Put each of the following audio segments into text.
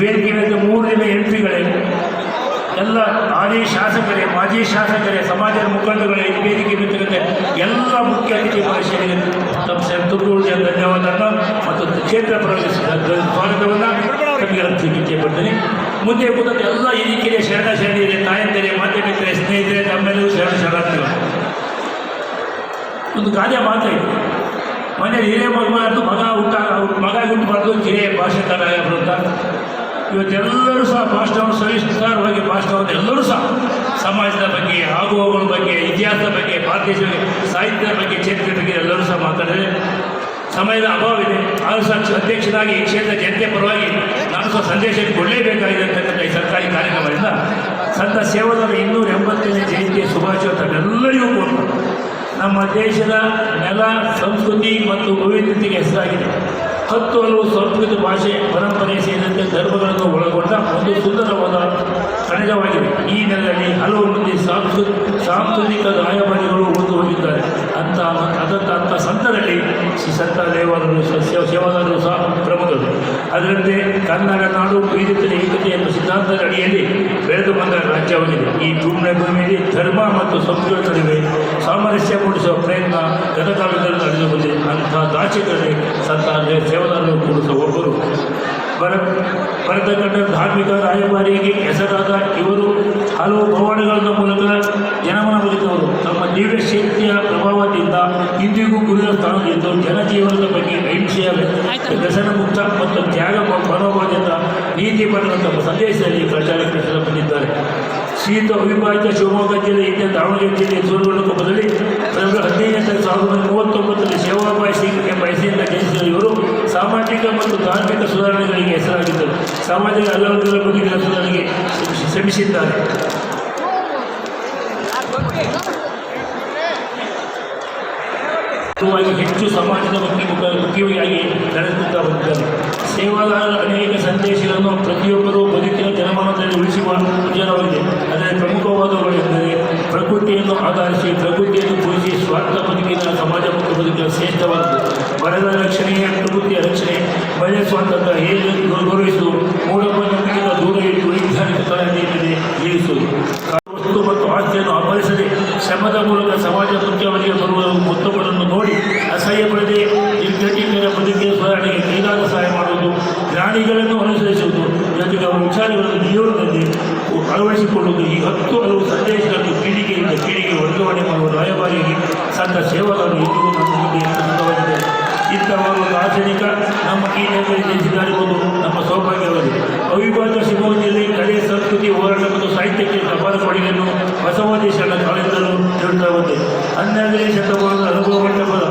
ವೇದಿಕೆ ಮೇಲೆ 3 ದಿನ ಎಂಟ್ರಿಗಳೇ ಎಲ್ಲ ಹಾಲಿ ಶಾಸಕರೇ, ಮಾಜಿ ಶಾಸಕರೇ, ಸಮಾಜದ ಮುಖಂಡಗಳೇ, ವೇದಿಕೆ ಬಿದ್ದಿರುತ್ತೆ ಎಲ್ಲ ಮುಖ್ಯ ಅತಿಥಿ ಮಹರ್ಷಿಗಳಿಗೆ ತಮ್ಮ ತುರ್ಗುಳಿಗೆ ಧನ್ಯವಾದವನ್ನು ಮತ್ತು ಕ್ಷೇತ್ರ ಸ್ವಾಗತವನ್ನು ತಮಗೆ ಅರ್ಪಿಸಲಿಕ್ಕೆ ಪಡ್ತೀನಿ. ಮುಂದೆ ಕೂತಂತೆ ಎಲ್ಲ ಹಿರಿಕಿರೆ ಶರಣಿಯರೇ, ತಾಯಂದಿರೇ, ಮಾಧ್ಯಮಿಕರೇ, ಸ್ನೇಹಿತರೆ, ತಮ್ಮೆಲ್ಲರೂ ಶರಣಾರ್ಥಿಗಳು. ಒಂದು ಗಾದೆ ಮಾತಾಯಿತು, ಮನೇಲಿ ಹಿರಿಯ ಮಗು ಮಗ ಹುಟ್ಟಬಾರ್ದು, ಕಿರಿಯ ಭಾಷೆಕಾರ ಬರುತ್ತಾ. ಇವತ್ತೆಲ್ಲರೂ ಸಹ ಭಾಷಣವನ್ನು ಸವಿಸ್ತಾರವಾಗಿ ಭಾಷಣವನ್ನು ಎಲ್ಲರೂ ಸಹ ಸಮಾಜದ ಬಗ್ಗೆ, ಆಗುಹೋಗುಗಳ ಬಗ್ಗೆ, ಇತಿಹಾಸದ ಬಗ್ಗೆ, ಭಾರತೀಯ ಸಾಹಿತ್ಯದ ಬಗ್ಗೆ, ಚರಿತ್ರೆ ಬಗ್ಗೆ ಎಲ್ಲರೂ ಸಹ ಮಾತಾಡಿದರೆ ಸಮಯದ ಅಭಾವವಿದೆ. ಆದರೂ ಸಹ ಅಧ್ಯಕ್ಷನಾಗಿ ಈ ಕ್ಷೇತ್ರ ಜನತೆ ಪರವಾಗಿ ನಾನು ಸಹ ಸಂದೇಶ ಕೊಡಲೇಬೇಕಾಗಿದೆ ಅಂತಕ್ಕಂಥ ಈ ಸರ್ಕಾರಿ ಕಾರ್ಯಕ್ರಮದಿಂದ ಸಂತ ಸೇವಾದಳ 280ನೇ ಜಯಂತಿಯ ಶುಭಾಶಯ ತಮ್ಮೆಲ್ಲರಿಗೂ ಕೊಟ್ಟು ನಮ್ಮ ದೇಶದ ನೆಲ, ಸಂಸ್ಕೃತಿ ಮತ್ತು ವೈವಿಧ್ಯತೆಗೆ ಹೆಸರಾಗಿದೆ. 10 ಹಲವು ಸಂಸ್ಕೃತಿ, ಭಾಷೆ, ಪರಂಪರೆ ಸೇರಿದಂತೆ ಧರ್ಮಗಳನ್ನು ಒಳಗೊಂಡ ಒಂದು ಸುಂದರವಾದ ಕಣಜವಾಗಿದೆ. ಈ ನೆಲೆಯಲ್ಲಿ ಹಲವು ಮಂದಿ ಸಾಂಸ್ಕೃತಿಕ ರಾಯಭಾರಿಗಳು ಒಂದು ಹೋಗಿದ್ದಾರೆ. ಅಂಥ ಸಂತರಲ್ಲಿ ಶ್ರೀ ಸಂತ ಸೇವಾದಾರರು ಸಹ ಪ್ರಮುಖರು. ಅದರಂತೆ ಕನ್ನಡ ನಾಡು ವೈವಿಧ್ಯತೆ ಏಕತೆ ಎಂಬ ಸಿದ್ಧಾಂತದ ಅಡಿಯಲ್ಲಿ ಬೆಳೆದು ಬಂದ ರಾಜ್ಯವಾಗಿದೆ. ಈ ಪುಣ್ಯ ಭೂಮಿಯಲ್ಲಿ ಧರ್ಮ ಮತ್ತು ಸಂಸ್ಕೃತಿ ನಡುವೆ ಸಾಮರಸ್ಯ ಮೂಡಿಸುವ ಪ್ರಯತ್ನ ಗತಕಾಲದಲ್ಲಿ ನಡೆದು ಬಂದಿದೆ. ಅಂಥ ದಾರ್ಶನಿಕರಲ್ಲಿ ಸಂತ ಸೇವಾದಾರರು ಕೂಡ ಒಬ್ಬರು. ಭರತಖಂಡ ಧಾರ್ಮಿಕ ರಾಯಭಾರಿಯಾಗಿ ಹೆಸರಾದ ಇವರು ಹಲವು ಪವಾಡಗಳ ಮೂಲಕ ಜನಮನ ಬದುಕವರು. ತಮ್ಮ ದಿವ್ಯ ಶಕ್ತಿಯ ಪ್ರಭಾವದಿಂದ ಇಂದಿಗೂ ಗುರಿಯ ಸ್ಥಾನದಿಂದ ಜನಜೀವನದ ಬಗ್ಗೆ ಅಹಿಂಸೆಯ ವ್ಯಸನ ಮುಕ್ತ ಮತ್ತು ತ್ಯಾಗ ಮನೋಭಾವದಿಂದ ನೀತಿ ಪಡೆದ ತಮ್ಮ ಸಂದೇಶದಲ್ಲಿ ಪ್ರಚಾರಕ್ಕೆ ಬಂದಿದ್ದಾರೆ. ಶೀತ ಅವಿಭಾಜ್ಯ ಶಿವಮೊಗ್ಗ ಜಿಲ್ಲೆ ಇಂಡಿಯ ದಾವಣಗೆರೆ ಜಿಲ್ಲೆ ಸೂರಗೊಂಡಕೊಪ್ಪದಲ್ಲಿ ಫೆಬ್ರವರಿ 15, 1939 ಸೇವಾಬಾಯಿ ಸಿಂಗ್ ಎಂಬ ಹೆಸರಿನಿಂದ ಜನಿಸಿದ ಇವರು ಸಾಮಾಜಿಕ ಮತ್ತು ಧಾರ್ಮಿಕ ಸುಧಾರಣೆಗಳಿಗೆ ಹೆಸರಾಗಿದ್ದರು. ಸಮಾಜದ ಹಲವು ಬದುಕಿನ ಸುಧಾರಣೆಗೆ ಶ್ರಮಿಸಿದ್ದಾರೆ. ಹೆಚ್ಚು ಸಮಾಜದ ಮುಖ್ಯವಾಗಿ ನಡೆಸುತ್ತಾ ಬಂದಿದ್ದಾರೆ. ಸೇವಾದಾರರ ಅನೇಕ ಸಂದೇಶಗಳನ್ನು ಪ್ರತಿಯೊಬ್ಬರೂ ಬದುಕಿನ ಜನಮಾನದಲ್ಲಿ ಉಳಿಸುವ ವಿಚಾರವಾಗಿದೆ. ಅದರ ಪ್ರಮುಖವಾದವುಗಳೆಂದರೆ ಪ್ರಕೃತಿಯನ್ನು ಆಧರಿಸಿ, ಪ್ರಕೃತಿಯನ್ನು ಪೂಜಿಸಿ, ಸ್ವಾರ್ಥ ಬದುಕಿನ ಸಮಾಜ ಮತ್ತು ಬದುಕಿನ ಶ್ರೇಷ್ಠವಾದದ್ದು. ಬರದ ರಕ್ಷಣೆಯ ಪ್ರಕೃತಿಯ ರಕ್ಷಣೆ, ಮಹಿಳೆ ಸ್ವಾತಂತ್ರ್ಯ ಹೇಗೆ ಗೌರವಿಸುವುದು, ಮೂಢನಂಬಿಕೆಯಿಂದ ದೂರ ಇಟ್ಟು ವೈಜ್ಞಾನಿಕ ಕಾಳಜಿಯಲ್ಲಿ ಜೀವಿಸುವುದು, ವಸ್ತು ಮತ್ತು ಆಸ್ತಿಯನ್ನು ಅಪಹರಿಸದೆ ಶ್ರಮದ ಮೂಲಕ ಸಮಾಜ ಮುಖ್ಯವಾಗಿ ಬರುವ ಮತ್ತೊಬ್ಬರನ್ನು ನೋಡಿ ಅಸಹ್ಯ ಪಡೆದೇ ನಿರ್ಗತಿಕರ ಬದುಕಿನ ಸುಧಾರಣೆಗೆ ಕೈಲಾದ ಸಹಾಯ ಮಾಡುವುದು, ಜ್ಞಾನಿಗಳನ್ನು ಅನುಸರಿಸುವುದು, ಜೊತೆಗೆ ಅವರ ವಿಚಾರಗಳನ್ನು ಜೀವನದಲ್ಲಿ ಅಳವಡಿಸಿಕೊಳ್ಳುವುದು. ಈ 10 ಹಲವು ಸಂದೇಶಗಳನ್ನು ಪೀಳಿಗೆಯಿಂದ ಪೀಳಿಗೆ ವರ್ಗಾವಣೆ ಮಾಡುವ ರಾಯಭಾರಿಯಾಗಿ ಸಂತ ಸೇವಾದಾರರು ಇಂದಿಗೂ ನಮ್ಮ ಮುಂದೆ ಪ್ರಸಿದ್ಧವಾಗಿದೆ. ಇಂಥವರು ದಾರ್ಶನಿಕ ನಮ್ಮ ಈ ನೆಲೆಯಲ್ಲಿ ಜನಿಸಿದ್ದಾರೆಂಬುದು ನಮ್ಮ ಸೌಭಾಗ್ಯವಾಗಿದೆ. ಅವಿಭಾಜ್ಯ ಶಿವಮೊಗ್ಗ ಜಿಲ್ಲೆ ಕಲೆ, ಸಂಸ್ಕೃತಿ, ಹೋರಾಟ ಮತ್ತು ಸಾಹಿತ್ಯಕ್ಕೆ ಅಪಾರ ಕೊಡುಗೆಯನ್ನು ಬಸವಾದೇಶನ ಕಾಲೇಜರು ನೀಡುತ್ತಾ ಬಂದೆ. 12ನೇ ಶತಮಾನದ ಅನುಭವ ಮಂಟಪದ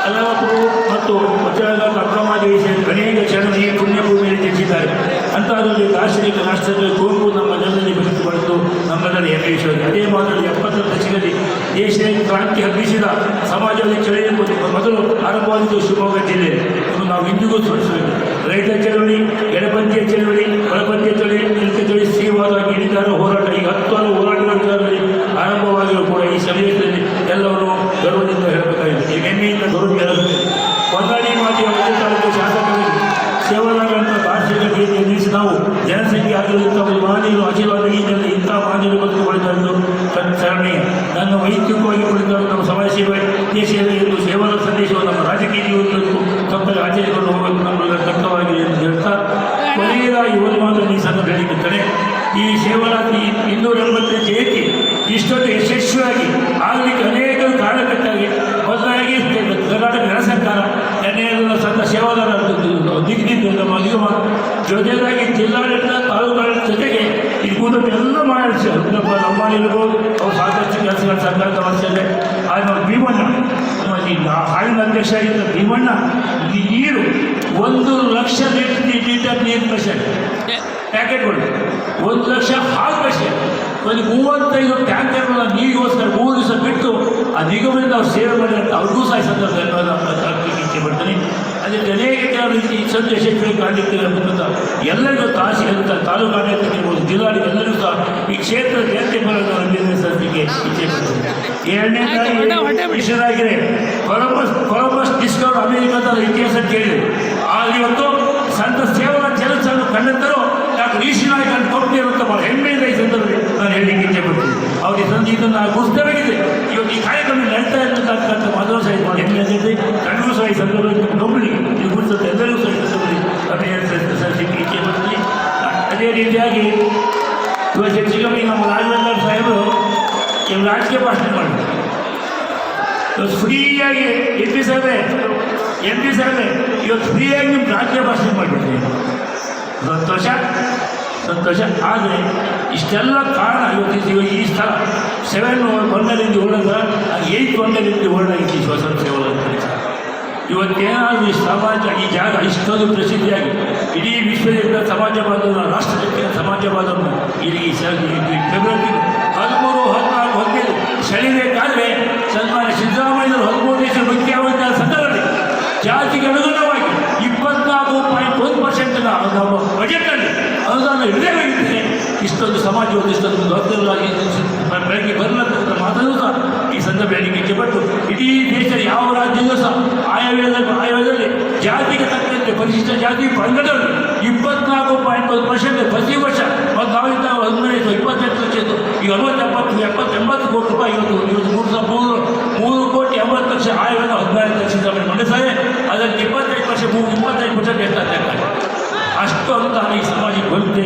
ಅಲವಪುರು ಮತ್ತು ವಜ್ರಘಾತ ಅಕ್ರಮಾದೇವಿ ಸೇರಿ ಅನೇಕ ಶರಣರು ಈ ಪುಣ್ಯಭೂಮಿಯಲ್ಲಿ ಜನಿಸಿದ್ದಾರೆ. ಅಂಥದ್ರಲ್ಲಿ ದಾರ್ಶನಿಕ ರಾಷ್ಟ್ರದಲ್ಲಿ ಕುವೆಂಪು ನಮ್ಮ ಜನರಲ್ಲಿ ಬದುಕುಬಾರದು ನಮ್ಮೆಲ್ಲರ ಹೆಮ್ಮೆ ವಿಷಯವಾಗಿದೆ. ಅದೇ ಮಾದರಿ 70ರ ದಶಕದಲ್ಲಿ ದೇಶದ ಕ್ರಾಂತಿ ಹಬ್ಬಿಸಿದ ಸಮಾಜದಲ್ಲಿ ಚಳವಳಿ ಮೊದಲು ಆರಂಭವಾಗಿದ್ದು ಶಿವಮೊಗ್ಗ ಜಿಲ್ಲೆಯಲ್ಲಿ. ನಾವು ಇಂದಿಗೂ ಸ್ಮರಿಸಬೇಕು. ರೈತ ಚಳವಳಿ, ಎಡಪಂಥೀಯ ಚಳವಳಿ, ಒಳಪಂಥೀಯ ಚಳವಳಿ, ದಲಿತ ಚಳವಳಿ, ಸ್ತ್ರೀವಾದ, ಗಿಣಿದಾರ ಹೋರಾಟ, ಈ 10 ಹಲವು ಹೋರಾಟಗಳ ವಿಚಾರದಲ್ಲಿ ಆರಂಭವಾಗಿಯೂ ಕೂಡ ಈ ಸನ್ನಿವೇಶದಲ್ಲಿ ಎಲ್ಲವನ್ನು ಗೌರವದಿಂದ ಹೇಳಬೇಕಾಗಿದೆ. ಈ ಹೆಮ್ಮೆಯಿಂದ ಗೌರವ ಹೇಳಬೇಕು. ಹೊನ್ನಾಳಿ ಮಾಜಿಯ ತಾಲೂಕು ಶಾಸಕರಿಗೆ ಸೇವಾದಾರರಂಥ ದಾರ್ಶನಿಕ ರೀತಿಯ ನಿಲ್ಲಿಸಿ ನಾವು ಜನಸಂಖ್ಯೆ ಆಗಿರುವಂಥ ಮಾನ್ಯರು ಆಶೀರ್ವಾದ ಈಗಿನಲ್ಲಿ ಇಂಥ ಮಾನ್ಯರು ಬದುಕುಗಳಿದ್ದು ಶರಣೀಯ. ನನ್ನ ವೈಯಕ್ತಿಕವಾಗಿ ಕುಳಿತಾಗ ನಮ್ಮ ಸಮಾಜ ಸೇವೆ, ದೇಶ ಸೇವೆ ಎಂದು ಸೇವಾದ ಸಂದೇಶವನ್ನು ನಮ್ಮ ರಾಜಕೀಯ ಜೀವನಕ್ಕೂ ತಪ್ಪಲ್ಲಿ ಆಚರಿಸಿಕೊಂಡು ಹೋಗಬೇಕು ನಮ್ಮೆಲ್ಲರ ಕರ್ತವ್ಯವಾಗಿದೆ ಎಂದು ಹೇಳ್ತಾ ಕೊನೆಯದಾಗಿ ಒಂದು ಮಾತು ಈ ಸಂದರ್ಭ ಹೇಳಿರುತ್ತಾರೆ. ಈ ಸೇವಾದಾರಿ 280ನೇ ಜಯಂತಿ ಇಷ್ಟೊಂದು ಯಶಸ್ವಿಯಾಗಿ ಆಗಲಿಕ್ಕೆ ಅನೇಕ ಕಾರಣಕರ್ತಾಗಿ ಮೊದಲಾಗಿ ಕರ್ನಾಟಕ ಜನ ಸರ್ಕಾರ ಎಣ್ಣೆಯ ಸಂತ ಸೇವಾದಾರ ದಿಗ್ಗಿದ್ದು ನಮ್ಮ ನಿಗಮ, ಜೊತೆಯಾಗಿ ಜಿಲ್ಲಾಡಳಿತ, ತಾಲೂಕಾಡಳಿತ ಜೊತೆಗೆ ಈ ಕೂಟಕ್ಕೆ ಎಲ್ಲ ಮಾಡಿಸಿದರು. ನಮ್ಮಲ್ಲಿರ್ಬೋದು ಅವ್ರು ಸಾಕಷ್ಟು ಕೆಲಸಗಳ ಸರ್ಕಾರದ ಅವಶ್ಯಕತೆ. ಆದರೆ ನಾವು ಭೀಮಣ್ಣ ಹಾಲಿನ ಅಧ್ಯಕ್ಷ ಆಗಿದ್ದ ಭೀಮಣ್ಣ ನೀರು 1 ಲಕ್ಷ ಲೀಟರ್ ನೀರು ಕಷೆ ಪ್ಯಾಕೆಟ್ಗಳು, 1 ಲಕ್ಷ ಹಾಲು ಕಷೆ, ಒಂದು 35 ಟ್ಯಾಂಕರ್ಗಳ ನೀರಿಗೋಸ್ಕರ 3 ದಿವಸ ಬಿಟ್ಟು ಆ ನಿಗಮದಿಂದ ಅವ್ರು ಸೇವೆ ಮಾಡಿದಂಥ ಅವ್ರಿಗೂ ಸಹ ಸಂದರ್ಭ ಇಚ್ಛೆ ಪಡ್ತೀನಿ. ಅದೇ ಅನೇಕ ಕೆಲವು ಈ ಸಂತ ಯಶಸ್ವಿ ಕಾಣಲಿಕ್ಕೆ ಅಂತ ಎಲ್ಲರಿಗೂ ತಾಲೂಕು ಆಡಳಿತಕ್ಕಿರ್ಬೋದು, ಜಿಲ್ಲಾಡಳಿತ ಎಲ್ಲರಿಗೂ ಸಹ ಈ ಕ್ಷೇತ್ರದ ಜನತೆ ಬರೋದನ್ನು ಸಲ್ಲಿಕೆ ಇಚ್ಛೆ ಪಡ್ತೀನಿ. 2ನೇ ವಿಷಯದಾಗಿದೆ ಕೊಲಂಬಸ್ ಡಿಸ್ಕವರ್ ಅಮೆರಿಕದ ಇತಿಹಾಸ ಕೇಳಿದೆ. ಆ ಇದನ್ನು ಗುರುತಿಸಬೇಕಿದೆ. ಇವತ್ತು ಈ ಕಾರ್ಯಕ್ರಮ ನಡೀತಾ ಇರತಕ್ಕಂಥ ಮಾಧವ ಸಾಹಿತ್ಯ ಮಾಡಿ ಹೆಮ್ಮೆ ಅಂದಿದೆ. ಕಣ್ಣು ಸಹ ಈ ಸಂದರ್ಭದಲ್ಲಿ ನೊಬ್ಬರಿಗೆ ಇದು ಗುರುತಿಸುತ್ತೆ, ಎಲ್ಲರಿಗೂ ಸಹ ಈ ಸಂದರ್ಭದಲ್ಲಿ ಅಭಿನಯಿಸಿ ಇಚ್ಛೆ ಪಡ್ತೀನಿ. ಅದೇ ರೀತಿಯಾಗಿ ಇವತ್ತು ಹೆಚ್ಚಿಗೆ ನಮ್ಮ ರಾಘವೇಂದ್ರ ಸಾಹೇಬರು ಇವರು ರಾಜಕೀಯ ಭಾಷಣ ಮಾಡಿದ್ರು. ಇವತ್ತು ಫ್ರೀಯಾಗಿ ಎಂ ಪಿ ಸಾಹೇಬೇ ಇವತ್ತು ಫ್ರೀಯಾಗಿ ನಿಮ್ಮ ರಾಜಕೀಯ ಭಾಷಣ ಮಾಡಿಬಿಡ್ತೀವಿ. ಸಂತೋಷ. ಆದರೆ ಇಷ್ಟೆಲ್ಲ ಕಾರಣ ಇವತ್ತು ಈ ಸ್ಥಳ 7 1ರಿಂದ ಹೊರಡ 8 1ರಿಂದ ಹೊರಡಾಗಿತ್ತು ಸ್ವತಂತ್ರ ಸೇವಲ ಇವತ್ತೇನಾದರೂ ಈ ಸಮಾಜ ಈ ಜಾಗ ಇಷ್ಟೊಂದು ಪ್ರಸಿದ್ಧಿಯಾಗಿ ಇಡೀ ವಿಶ್ವದ ಸಮಾಜ ಬಾಂಧವರ ರಾಷ್ಟ್ರಕ್ಕೆ ಸಮಾಜ ಬಾಂಧವರನ್ನು ಇಲ್ಲಿ ಫೆಬ್ರವರಿ 13, 14, 15 ಸೆಳೆಯಬೇಕಾದ್ರೆ ಸನ್ಮಾನ್ಯ ಸಿದ್ದರಾಮಯ್ಯವರು 13 ದೇಶ ಮುಖ್ಯವಾದ ಸಂದರ್ಭದಲ್ಲಿ ಜಾತಿಗೆ ಅನುಗುಣವಾಗಿ 24.1% ನಮ್ಮ ಬಜೆಟ್ನಲ್ಲಿ ಅನುದಾನ ಇರಲೇಬೇಕಿದೆ. ಇಷ್ಟೊಂದು ಸಮಾಜವಾದ ಇಷ್ಟೊಂದು ದೊಡ್ಡದಾಗಿ ಬೆಳಗ್ಗೆ ಬರಲಂತ ಮಾತನ್ನು ಸಹ ಈ ಸಂದರ್ಭ ಹೇಳಿಕೆ ಇಚ್ಛೆಪಟ್ಟು ಇಡೀ ದೇಶದ ಯಾವ ರಾಜ್ಯದೂ ಸಹ ಆಯವ್ಯಯದಲ್ಲಿ ಜಾತಿಗೆ ತಕ್ಕಂತೆ ಪರಿಶಿಷ್ಟ ಜಾತಿ ಪಂಗಡದಲ್ಲಿ 24.1% ಪ್ರತಿ ವರ್ಷ ಮತ್ತು ನಾವಿಂದ 28 ಲಕ್ಷ ಇತ್ತು. ಈಗ 70 ಕೋಟಿ ರೂಪಾಯಿ ಇವತ್ತು 3,70 ಲಕ್ಷ ಆಯವ್ಯಯ 14 ಲಕ್ಷ ಮಂಡಿಸಿದೆ. ಅದರಲ್ಲಿ 25% ಎಷ್ಟಾಗ್ತದೆ ಅಷ್ಟು ಅನುದಾನ ಈ ಸಮಾಜಕ್ಕೆ ಬರುತ್ತೆ.